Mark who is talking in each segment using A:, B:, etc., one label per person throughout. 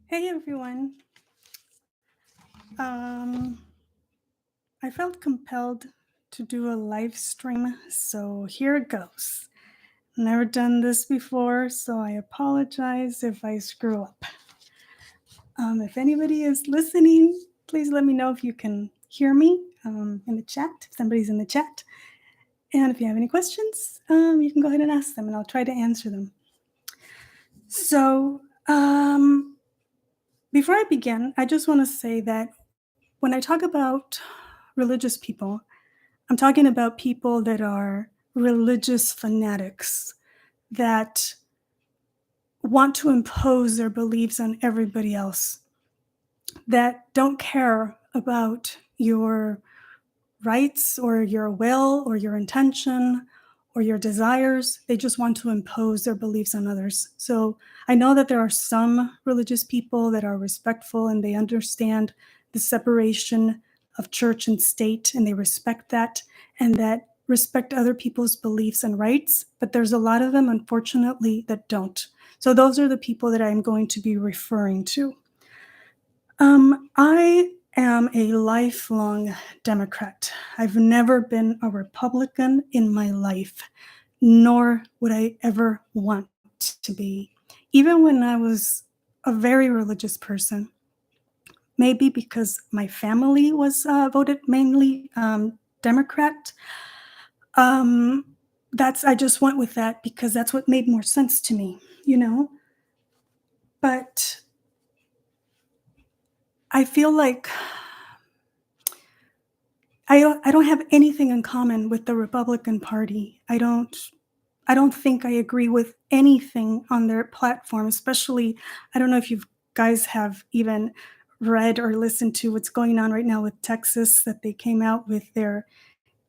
A: Hey everyone. Um, I felt compelled to do a live stream, so here it goes. Never done this before, so I apologize if I screw up. If anybody is listening, please let me know if you can hear me in the chat, if somebody's in the chat. And if you have any questions, you can go ahead and ask them, and I'll try to answer them. So, before I begin, I just want to say that when I talk about religious people, I'm talking about people that are religious fanatics that want to impose their beliefs on everybody else, that don't care about your rights or your will or your intention or your desires. They just want to impose their beliefs on others. So I know that there are some religious people that are respectful and they understand the separation of church and state and they respect that and that respect other people's beliefs and rights. But there's a lot of them, unfortunately, that don't. So those are the people that I'm going to be referring to. I am a lifelong Democrat. I've never been a Republican in my life, nor would I ever want to be. Even when I was a very religious person, maybe because my family was voted mainly Democrat. Um, I just went with that because that's what made more sense to me, you know. But I feel like I don't have anything in common with the Republican Party. I don't think I agree with anything on their platform, especially I don't know if you guys have even read or listened to what's going on right now with Texas, that they came out with their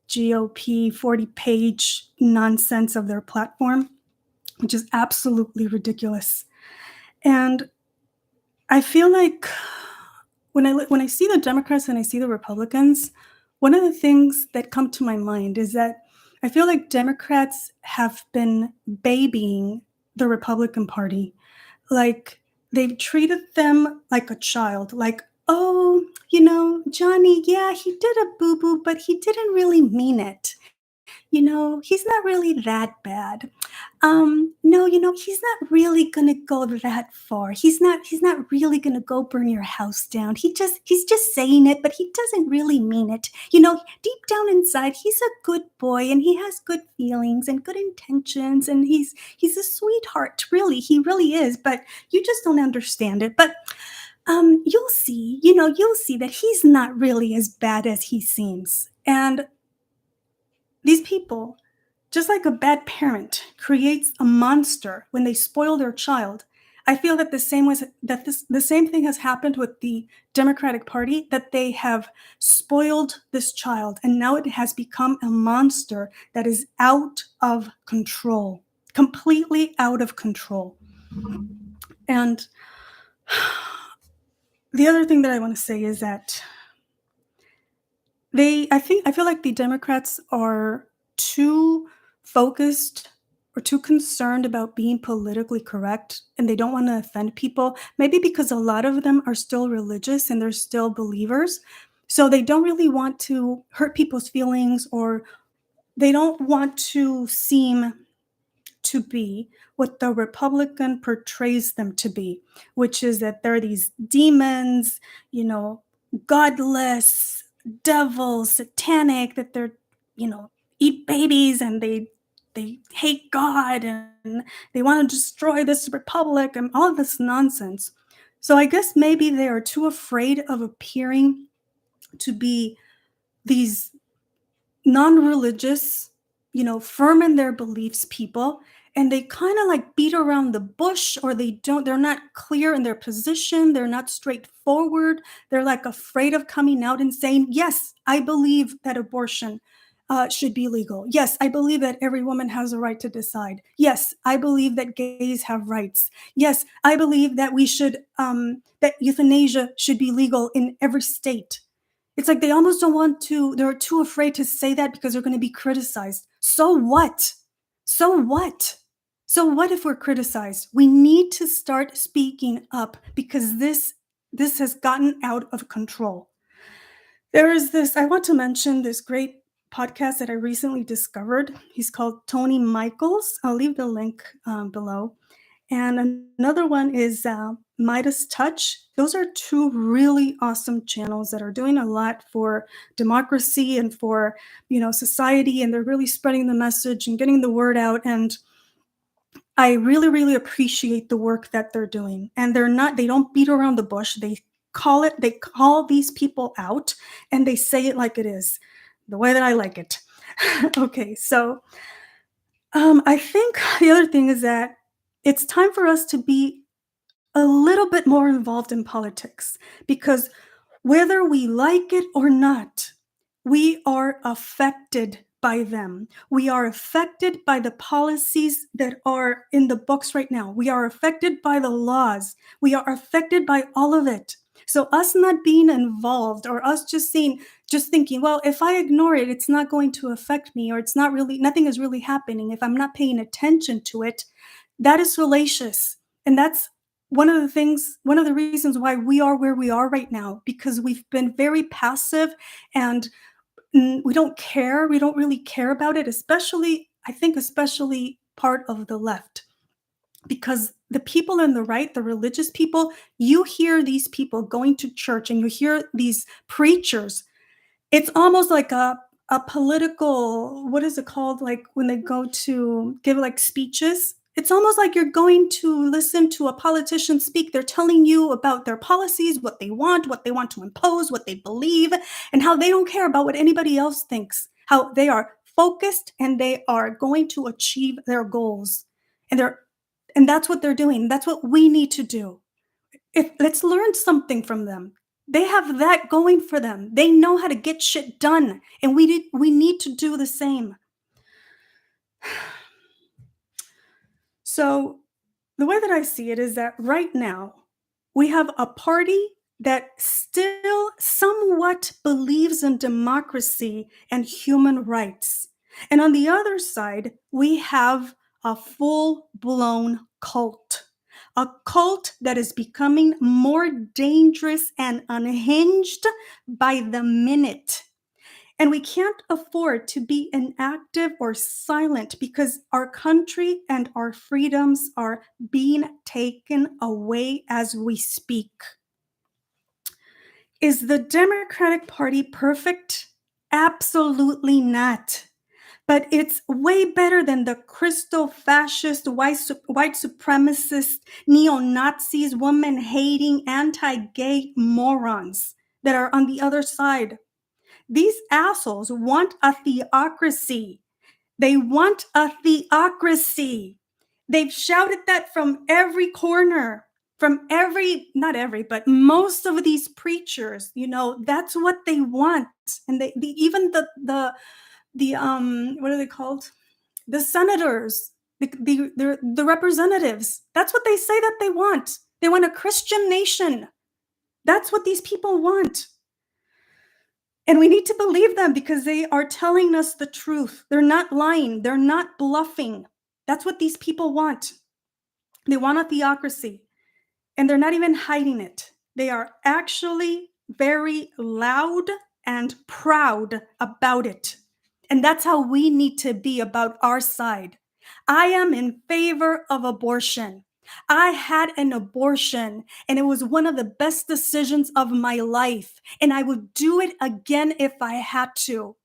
A: GOP 40-page nonsense of their platform, which is absolutely ridiculous. And I feel like when I see the Democrats and I see the Republicans, one of the things that come to my mind is that I feel like Democrats have been babying the Republican Party. Like they've treated them like a child, like, oh, Johnny, yeah, he did a boo boo, but he didn't really mean it. He's not really that bad. No, he's not really gonna go that far. He's not really gonna go burn your house down. He's just saying it, but he doesn't really mean it. Deep down inside, he's a good boy and he has good feelings and good intentions and he's a sweetheart, really. He really is, but you just don't understand it. But you'll see that he's not really as bad as he seems. And these people, just like a bad parent creates a monster when they spoil their child, I feel that the same thing has happened with the Democratic Party, that they have spoiled this child and now it has become a monster that is out of control, completely out of control. And the other thing that I want to say is that I feel like the Democrats are too focused or too concerned about being politically correct and they don't want to offend people. Maybe because a lot of them are still religious and they're still believers. So they don't really want to hurt people's feelings, or they don't want to seem to be what the Republican portrays them to be, which is that they're these demons, godless, devils, satanic, that they're, you know, eat babies and they hate God and they want to destroy this republic and all of this nonsense. So I guess maybe they are too afraid of appearing to be these non-religious, firm in their beliefs people, and they kind of like beat around the bush, or they're not clear in their position, they're not straightforward. They're like afraid of coming out and saying, yes, I believe that abortion should be legal. Yes, I believe that every woman has a right to decide. Yes, I believe that gays have rights. Yes, I believe that that euthanasia should be legal in every state. It's like they almost don't want to, they're too afraid to say that because they're gonna be criticized. So what? So what? So what if we're criticized? We need to start speaking up because this has gotten out of control. There is this, I want to mention this great podcast that I recently discovered. He's called Tony Michaels. I'll leave the link below. And another one is MeidasTouch. Those are two really awesome channels that are doing a lot for democracy and for society, and they're really spreading the message and getting the word out. And I really, really appreciate the work that they're doing. And they don't beat around the bush. They call these people out and they say it like it is, the way that I like it. Okay, so I think the other thing is that it's time for us to be a little bit more involved in politics because whether we like it or not, we are affected by them. We are affected by the policies that are in the books right now. We are affected by the laws. We are affected by all of it. So us not being involved or us just thinking, well, if I ignore it, it's not going to affect me or it's not really, nothing is really happening. If I'm not paying attention to it, that is fallacious. And that's one of the reasons why we are where we are right now, because we've been very passive and we don't care. We don't really care about it, especially, I think, especially part of the left. Because the people on the right, the religious people, you hear these people going to church and you hear these preachers, it's almost like a political, what is it called? Like when they go to give like speeches, it's almost like you're going to listen to a politician speak. They're telling you about their policies, what they want to impose, what they believe, and how they don't care about what anybody else thinks. How they are focused and they are going to achieve their goals. And that's what they're doing. That's what we need to do. If let's learn something from them. They have that going for them. They know how to get shit done, and we need to do the same. So, the way that I see it is that right now we have a party that still somewhat believes in democracy and human rights. And on the other side, we have a full-blown cult. A cult that is becoming more dangerous and unhinged by the minute. And we can't afford to be inactive or silent because our country and our freedoms are being taken away as we speak. Is the Democratic Party perfect? Absolutely not. But it's way better than the crystal fascist, white supremacist, neo-Nazis, woman-hating, anti-gay morons that are on the other side. These assholes want a theocracy. They want a theocracy. They've shouted that from every corner, not every, but most of these preachers, that's what they want. And even what are they called? The senators, the representatives. That's what they say that they want. They want a Christian nation. That's what these people want. And we need to believe them because they are telling us the truth. They're not lying. They're not bluffing. That's what these people want. They want a theocracy. And they're not even hiding it. They are actually very loud and proud about it. And that's how we need to be about our side. I am in favor of abortion. I had an abortion and it was one of the best decisions of my life. And I would do it again if I had to.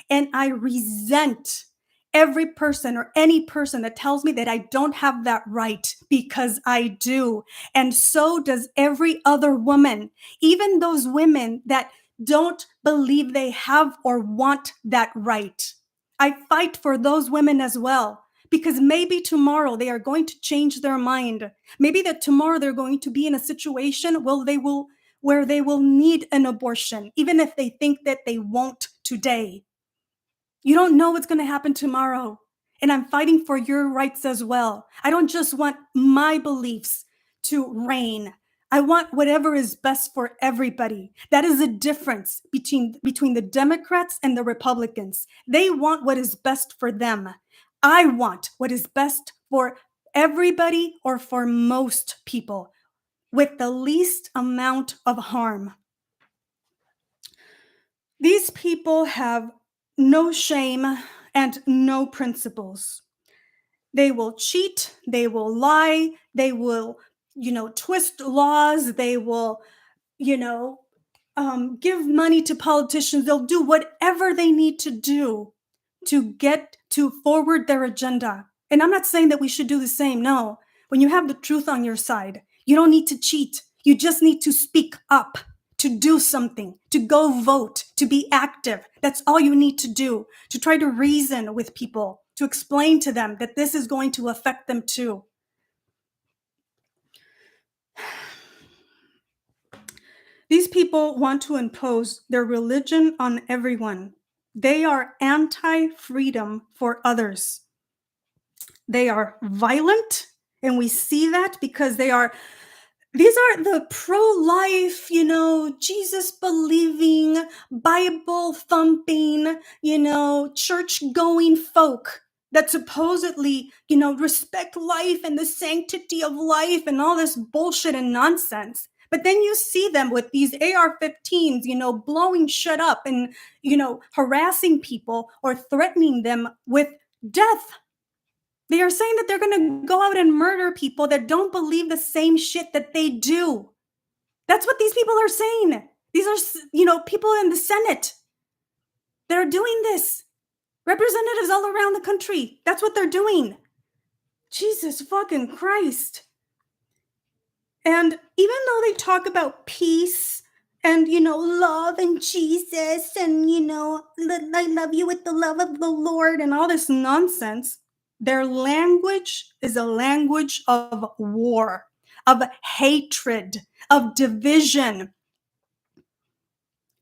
A: And I resent every person or any person that tells me that I don't have that right, because I do. And so does every other woman, even those women that don't believe they have or want that right. I fight for those women as well, because maybe tomorrow they are going to change their mind. Maybe that tomorrow they're going to be in a situation where they will need an abortion, even if they think that they won't today. You don't know what's going to happen tomorrow. And I'm fighting for your rights as well. I don't just want my beliefs to reign. I want whatever is best for everybody. That is the difference between the Democrats and the Republicans. They want what is best for them. I want what is best for everybody or for most people with the least amount of harm. These people have no shame and no principles. They will cheat, they will lie, they will, twist laws, they will, you know, give money to politicians. They'll do whatever they need to do to get to forward their agenda. And I'm not saying that we should do the same. No. When you have the truth on your side, you don't need to cheat. You just need to speak up, to do something, to go vote, to be active. That's all you need to do, to try to reason with people, to explain to them that this is going to affect them too. These people want to impose their religion on everyone. They are anti-freedom for others. They are violent, and we see that because these are the pro-life, Jesus believing, Bible thumping, church going folk that supposedly, respect life and the sanctity of life and all this bullshit and nonsense. But then you see them with these AR-15s, blowing shit up and, harassing people or threatening them with death. They are saying that they're going to go out and murder people that don't believe the same shit that they do. That's what these people are saying. These are, people in the Senate. They're doing this. Representatives all around the country. That's what they're doing. Jesus fucking Christ. And even though they talk about peace and, love and Jesus and, I love you with the love of the Lord and all this nonsense, their language is a language of war, of hatred, of division.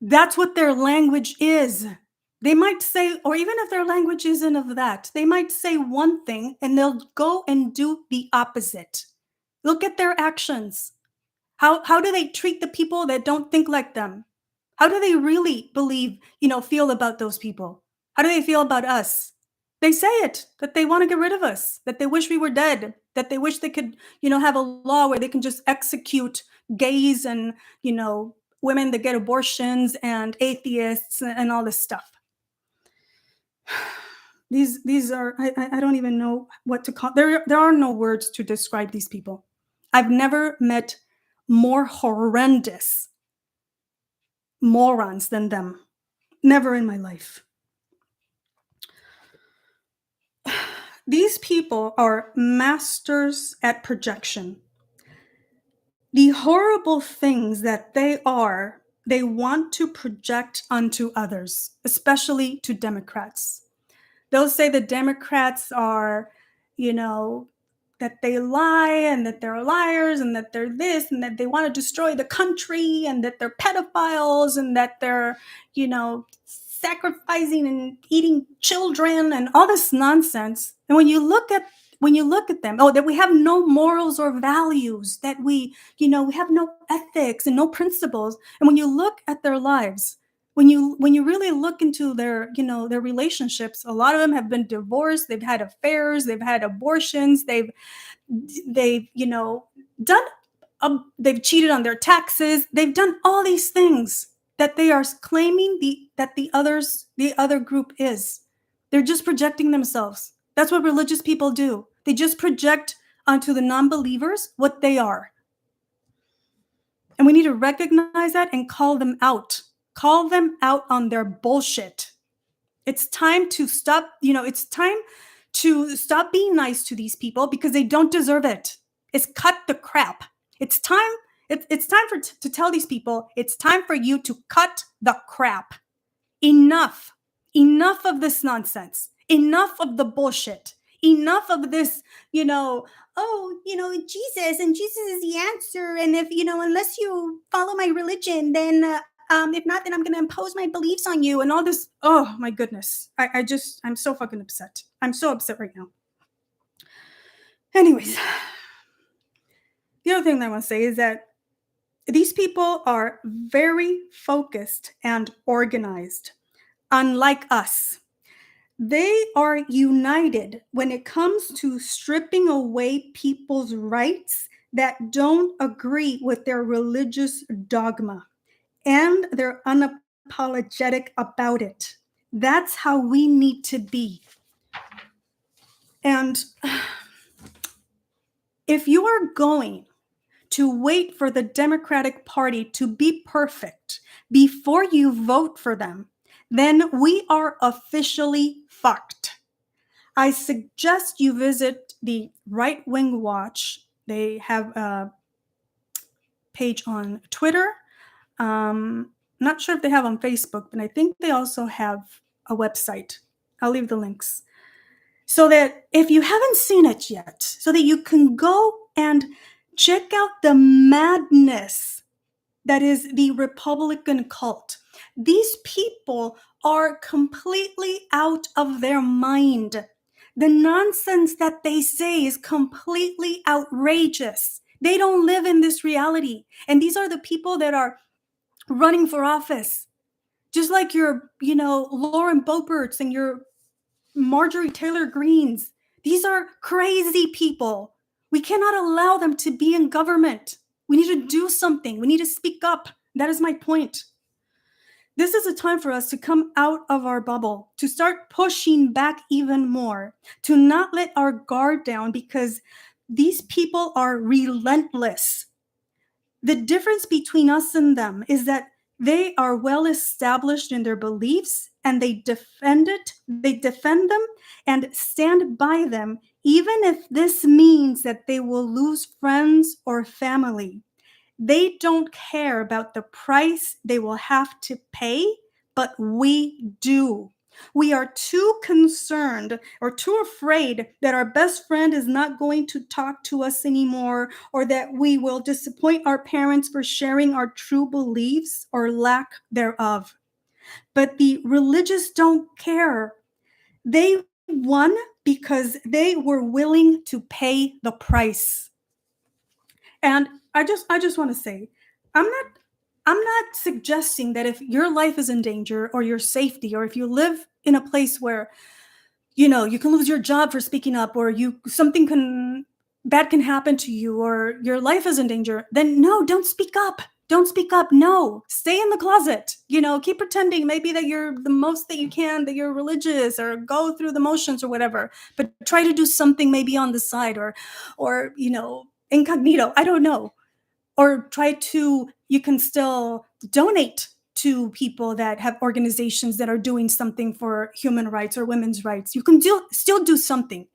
A: That's what their language is. They might say, or even if their language isn't of that, they might say one thing and they'll go and do the opposite. Look at their actions. How do they treat the people that don't think like them? How do they really believe, feel about those people? How do they feel about us? They say it, that they want to get rid of us, that they wish we were dead, that they wish they could, have a law where they can just execute gays and, women that get abortions and atheists and all this stuff. These are, I don't even know what to call. There are no words to describe these people. I've never met more horrendous morons than them. Never in my life. These people are masters at projection. The horrible things that they want to project onto others, especially to Democrats. They'll say the Democrats are, that they lie and that they're liars and that they're this and that they want to destroy the country and that they're pedophiles and that they're, sacrificing and eating children and all this nonsense. And when you look at them, that we have no morals or values, that we have no ethics and no principles. And when you look at their lives, when you really look into their relationships, a lot of them have been divorced, they've had affairs, they've had abortions, they've done they've cheated on their taxes, they've done all these things that they are claiming that the other group is. They're just projecting themselves. That's what religious people do. They just project onto the non-believers what they are. And we need to recognize that and call them out. Call them out on their bullshit. It's time to stop, it's time to stop being nice to these people because they don't deserve it. It's cut the crap. It's time to tell these people, it's time for you to cut the crap. Enough of this nonsense. Enough of the bullshit. Enough of this, Jesus, and Jesus is the answer. And if, unless you follow my religion, then if not, then I'm going to impose my beliefs on you and all this. Oh my goodness. I'm so fucking upset. I'm so upset right now. Anyways, the other thing that I want to say is that these people are very focused and organized, unlike us. They are united when it comes to stripping away people's rights that don't agree with their religious dogma, and they're unapologetic about it. That's how we need to be. And if you are going to wait for the Democratic Party to be perfect before you vote for them, then we are officially fucked. I suggest you visit the Right Wing Watch. They have a page on Twitter. Not sure if they have on Facebook, but I think they also have a website. I'll leave the links. So that if you haven't seen it yet, so that you can go and check out the madness that is the Republican cult. These people are completely out of their mind. The nonsense that they say is completely outrageous. They don't live in this reality. And these are the people that are running for office. Just like your, Lauren Boeberts and your Marjorie Taylor Greens. These are crazy people. We cannot allow them to be in government. We need to do something. We need to speak up. That is my point. This is a time for us to come out of our bubble, to start pushing back even more, to not let our guard down because these people are relentless. The difference between us and them is that they are well established in their beliefs and they defend them and stand by them, even if this means that they will lose friends or family. They don't care about the price they will have to pay, but we do. We are too concerned or too afraid that our best friend is not going to talk to us anymore, or that we will disappoint our parents for sharing our true beliefs or lack thereof. But the religious don't care. They won because they were willing to pay the price. And I just want to say, I'm not suggesting that if your life is in danger or your safety, or if you live in a place where you can lose your job for speaking up, or you something can bad can happen to you, or your life is in danger, then no, don't speak up. Don't speak up. No, stay in the closet. Keep pretending maybe that you're the most that you can, that you're religious, or go through the motions or whatever. But try to do something maybe on the side, or incognito. I don't know. Or you can still donate to people that have organizations that are doing something for human rights or women's rights. You can still do something.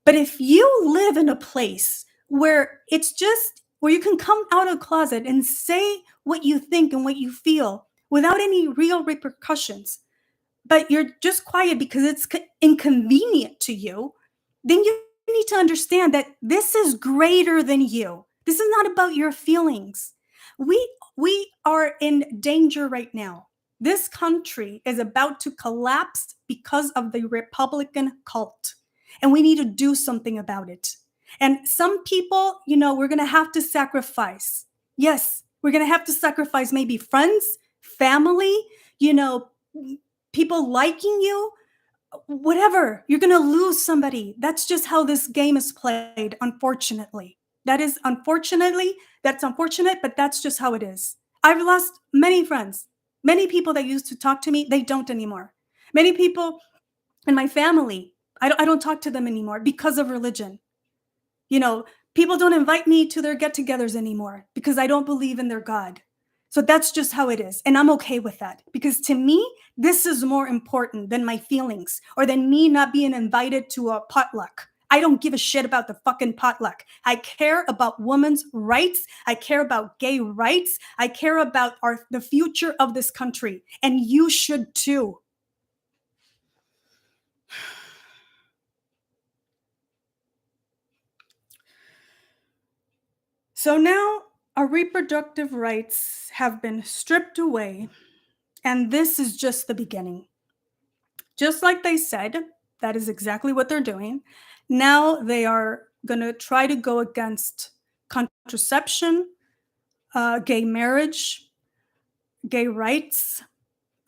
A: But if you live in a place where you can come out of the closet and say what you think and what you feel without any real repercussions, but you're just quiet because it's inconvenient to you, then you need to understand that this is greater than you. This is not about your feelings. We are in danger right now. This country is about to collapse because of the Republican cult, and we need to do something about it. And some people, we're going to have to sacrifice. Yes, we're going to have to sacrifice maybe friends, family, you know, people liking you, whatever. You're going to lose somebody. That's just how this game is played, unfortunately. That's unfortunate, but that's just how it is. I've lost many friends, many people that used to talk to me, they don't anymore. Many people in my family, I don't talk to them anymore because of religion. You know, people don't invite me to their get-togethers anymore because I don't believe in their God. So that's just how it is. And I'm okay with that because to me, this is more important than my feelings or than me not being invited to a potluck. I don't give a shit about the fucking potluck. I care about women's rights. I care about gay rights. I care about the future of this country. And you should too. So now our reproductive rights have been stripped away, and this is just the beginning. Just like they said, that is exactly what they're doing. Now they are going to try to go against contraception, gay marriage, gay rights,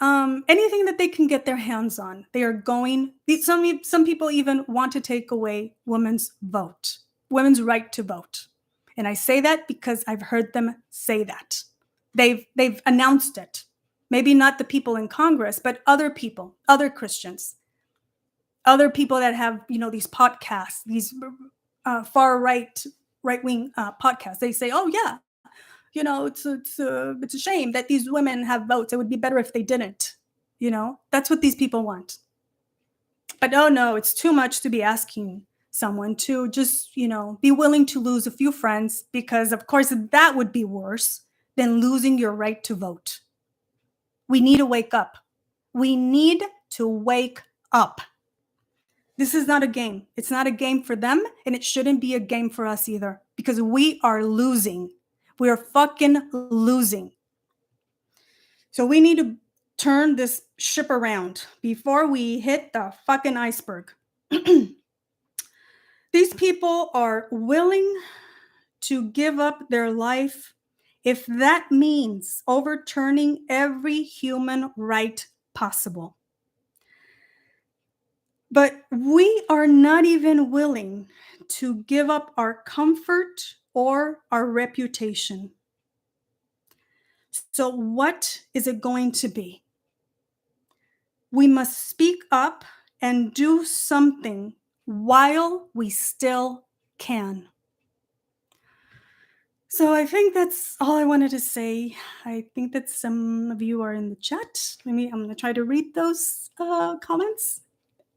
A: Anything that they can get their hands on, they are going. Some people even want to take away women's right to vote, and I say that because I've heard them say that. They've announced it. Maybe not the people in Congress, but other people, other Christians, other people that have these podcasts, these far right wing podcasts. They say, "Oh yeah, it's a shame that these women have votes. It would be better if they didn't." That's what these people want. But oh no, it's too much to be asking someone to just, be willing to lose a few friends, because of course that would be worse than losing your right to vote. We need to wake up. We need to wake up. This is not a game. It's not a game for them, and it shouldn't be a game for us either, because we are losing. We are fucking losing. So we need to turn this ship around before we hit the fucking iceberg. These people are willing to give up their life if that means overturning every human right possible. But we are not even willing to give up our comfort or our reputation. So, what is it going to be? We must speak up and do something while we still can. So I think that's all I wanted to say. I think that some of you are in the chat. I'm going to try to read those comments,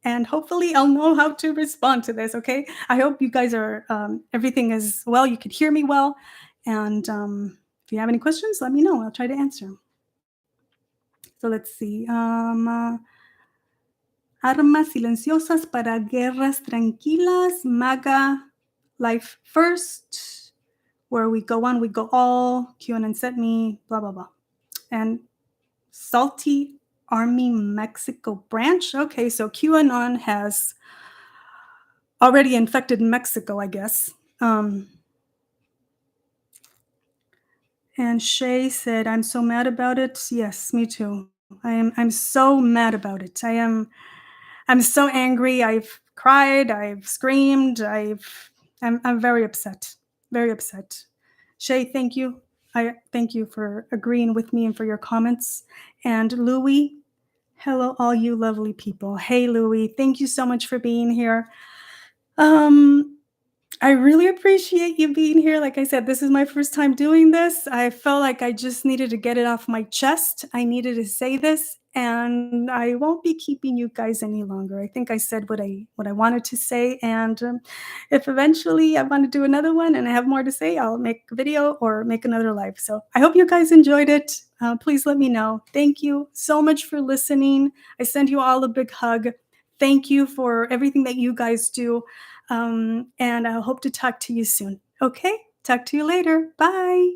A: and hopefully I'll know how to respond to this. Okay. I hope you guys are, everything is well. You could hear me well. And if you have any questions, let me know. I'll try to answer them. So let's see. Armas silenciosas para guerras tranquilas. MAGA life first. Where we go on, we go all. QAnon sent me, blah, blah, blah. And Salty Army Mexico branch. Okay, so QAnon has already infected Mexico, I guess. And Shay said, "I'm so mad about it." Yes, me too. I'm so mad about it. I'm so angry. I've cried, I've screamed, I'm very upset. Very upset. Shay, thank you. I thank you for agreeing with me and for your comments. And Louie, hello, all you lovely people. Hey, Louie, thank you so much for being here. I really appreciate you being here. Like I said, this is my first time doing this. I felt like I just needed to get it off my chest. I needed to say this, and I won't be keeping you guys any longer. I think I said what I wanted to say, and if eventually I want to do another one and I have more to say, I'll make a video or make another live. So I hope you guys enjoyed it. Please let me know. Thank you so much for listening. I send you all a big hug. Thank you for everything that you guys do. And I hope to talk to you soon. Okay, talk to you later. Bye.